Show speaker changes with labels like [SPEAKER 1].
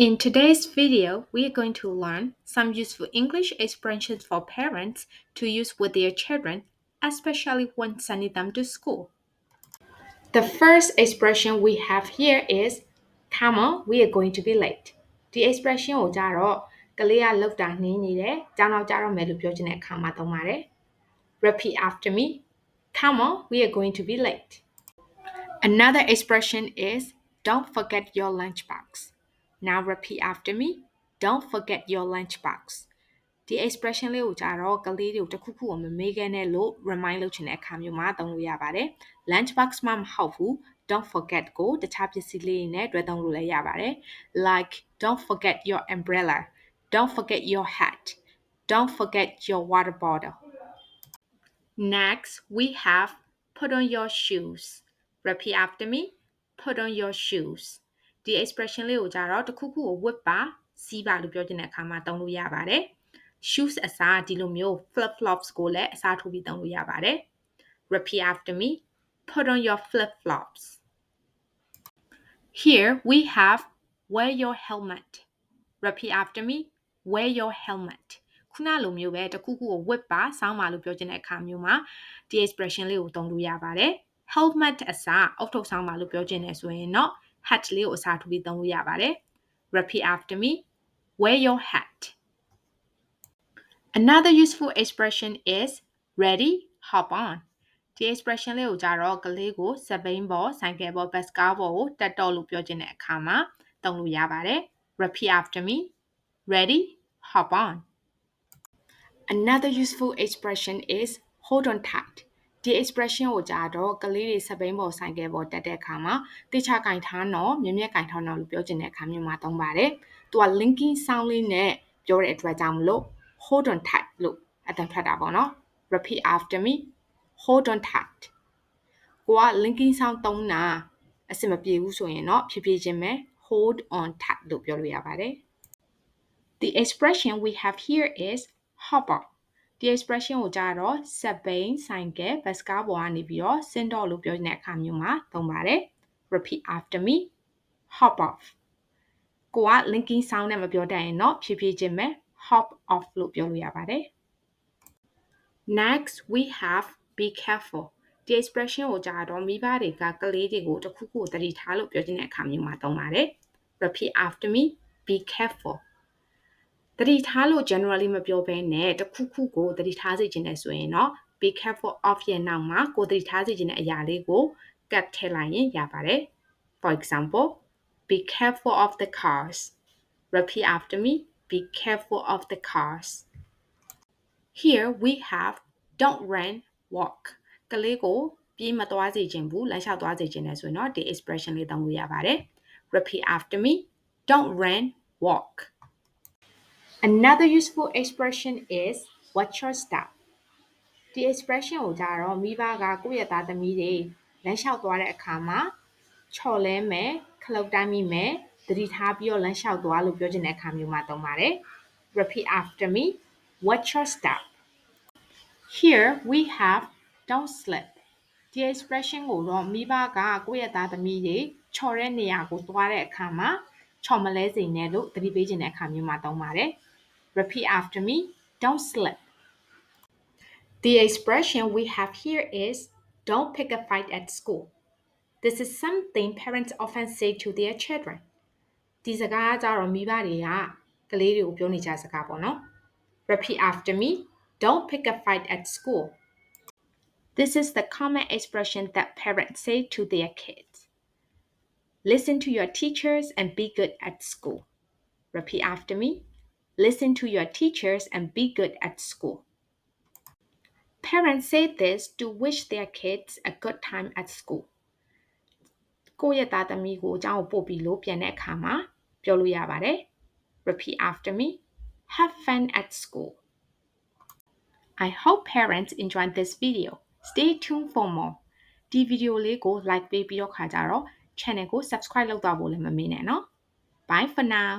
[SPEAKER 1] In today's video, we are going to learn some useful English expressions for parents to use with their children, especially when sending them to school. The first expression we have here is, "Come on, we are going to be late." ဒီ expression ကိုကြတော့ကလေးကလောက်တာနှင်းနေတယ်။ကြောင်တော့ကြတော့မယ်လို့ပြောချင်တဲ့အခါမှာသုံးပါတယ်။ Repeat after me. Come on, we are going to be late. Another expression is, "Don't forget your lunchbox." Now repeat after me. Don't forget your lunchbox. ဒီ expression လေးကိုကြတော့ကလေးတွေကိုတစ်ခုခုကိုမမေ့ခဲ့နဲ့လို့ remind လုပ်ချင်တဲ့အခါမျိုးမှာသုံးလို့ရပါတယ်။ lunchbox မှာမဟုတ်ဘူး don't forget ကိုတခြားပစ္စည်းလေးတွေနဲ့တွဲသုံးလို့လည်းရပါတယ် like don't forget your umbrella, don't forget your hat, don't forget your water bottle. Next, we have put on your shoes. Repeat after me. Put on your shoes. ဒီ expression လေးကိုကြတော့တစ်ခုခုကိုဝတ်ပါစီးပါလို့ပြောချင်တဲ့အခါမှာသုံးလို့ရပါတယ် shoes အစားဒီလိုမျိုး flip flops ကိုလည်းအစားထိုးပြီးသုံးလို့ရပါတယ် Repeat after me. Put on your flip flops. Here we have wear your helmet. Repeat after me. Wear your helmet. ခုနလိုမျိုးပဲတစ်ခုခုကိုဝတ်ပါစောင်းပါလို့ပြောချင်တဲ့အခါမျိုးမှာဒီ expression လေးကိုသုံးလို့ရပါတယ် helmet အစားအုတ်ထုပ်စောင်းပါလို့ပြောချင်တယ်ဆိုရင်တော့ hat လေးကိုအစားထိုးပြီးသုံးလို့ရပါတယ် Repeat after me. Wear your hat. Another useful expression is ready, hop on. ဒီ expression လေးကိုကြတော့ကလေးကိုစက်ဘီးပေါ်ဆိုင်ကယ်ပေါ်ဘတ်စကားပေါ်ကိုတက်တော့လို့ပြောချင်တဲ့အခါမှာသုံးလို့ရပါတယ် Repeat after me. Ready, hop on. Another useful expression is hold on tight. ဒီ expression ကိုကြတော့ကလေးတွေစက်ဘီးပေါ်ဆိုင်ကယ်ပေါ်တက်တဲ့အခါမှာတိချကင်ထားတော့မြဲမြဲကင်ထားတော့လို့ပြောချင်တဲ့အခါမျိုးမှာသုံးပါတယ်သူက linking sound လေးနဲ့ပြောတဲ့အတွက်ကြောင့်မလို့ hold on tight လို့အတန်ထွက်တာပေါ့နော် Repeat after me. Hold on tight. ကိုက linking sound သုံးတာအဆင်မပြေဘူးဆိုရင်တော့ဖြည်းဖြည်းချင်းပဲ hold on tight လို့ပြောလို့ရပါတယ် The expression we have here is hop on. ဒီ expression ကိုကြတော့စက်ဘီးဆိုင်ကယ်ဘတ်စကားပေါ်ကနေပြီးတော့ဆင်းတော့လို့ပြောတဲ့အခါမျိုးမှာသုံးပါတယ် Repeat after me. Hop off. ကိုက linking sound နဲ့မပြောတတ်ရင်တော့ဖြည်းဖြည်းချင်းပဲ hop off လို့ပြောလို့ရပါတယ် Next, we have be careful. ဒီ expression ကိုကြတော့မိဘတွေကကလေးတွေကိုတစ်ခုခုသတိထားလို့ပြောချင်တဲ့အခါမျိုးမှာသုံးပါတယ် Repeat after me. Be careful. သတိထားလို့ generally မပြောဘဲနဲ့တစ်ခုခုကိုသတိထားစေချင်တယ်ဆိုရင်တော့ be careful of ရဲ့နောက်မှာကိုသတိထားစေချင်တဲ့အရာလေးကိုကပ်ထည့်လိုက်ရင်ရပါတယ် For example, be careful of the cars. Repeat after me. Be careful of the cars. Here we have don't run, walk. ကလေးကိုပြေးမသွားစေချင်ဘူးလမ်းလျှောက်သွားစေချင်တယ်ဆိုရင်တော့ဒီ expression လေးသုံးလို့ရပါတယ် Repeat after me. Don't run, walk. Another useful expression is watch your step. ဒီ expression ကိုကြတော့မိဘကကိုယ့်ရဲ့သားသမီးတွေလမ်းလျှောက်သွားတဲ့အခါမှာချော်လဲမယ်ခလုတ်တိုင်းမိမယ်သတိထားပြီးတော့လမ်းလျှောက်သွားလို့ပြောချင်တဲ့အခါမျိုးမှာသုံးပါတယ် Repeat after me. Watch your step. Here we have don't slip. ဒီ expression ကိုတော့မိဘကကိုယ့်ရဲ့သားသမီးတွေချော်တဲ့နေရာကိုသွားတဲ့အခါမှာချော်မလဲစေနဲ့လို့သတိပေးချင်တဲ့အခါမျိုးမှာသုံးပါတယ် Repeat after me. Don't slip. The expression we have here is don't pick a fight at school. This is something parents often say to their children. ဒီစကားကြတော့မိဘတွေကကလေးတွေကိုပြောနေကြစကားပေါ့နော် Repeat after me. Don't pick a fight at school. This is the common expression that parents say to their kids. Listen to your teachers and be good at school. Repeat after me. Listen to your teachers and be good at school. Parents say this to wish their kids a good time at school. ကိုယ့်ရဲ့သားသမီးကိုအကြောင်းကိုပို့ပြီးလို့ပြန်တဲ့အခါမှာပြောလို့ရပါတယ် Repeat after me. Have fun at school. I hope parents enjoyed this video. Stay tuned for more. ဒီ video လေးကို like ပေးပြီးတော့ခါကြတော့ channel ကို subscribe လုပ်သွားဖို့လည်းမမေ့နဲ့နော် Bye for now.